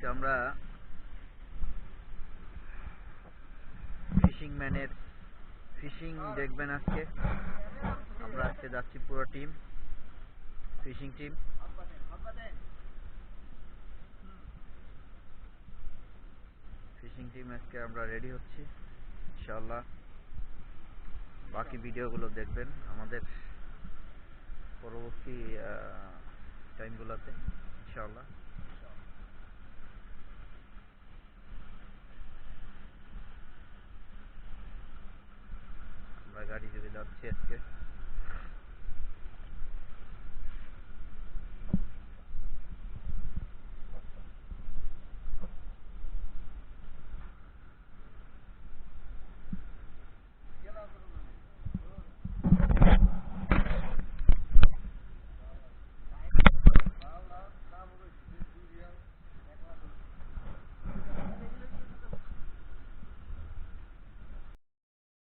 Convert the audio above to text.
আজকে আমরা ফিশিং ম্যানের ফিশিং দেখবেন। আজকে আমরা যাচ্ছি পুরো টিম, ফিশিং টিম। আজকে আমরা রেডি হচ্ছি ইনশাআল্লাহ। বাকি ভিডিওগুলো দেখবেন আমাদের পরবর্তী টাইমগুলোতে ইনশাআল্লাহ। আমরা গাড়ি যোগে যাচ্ছি আজকে।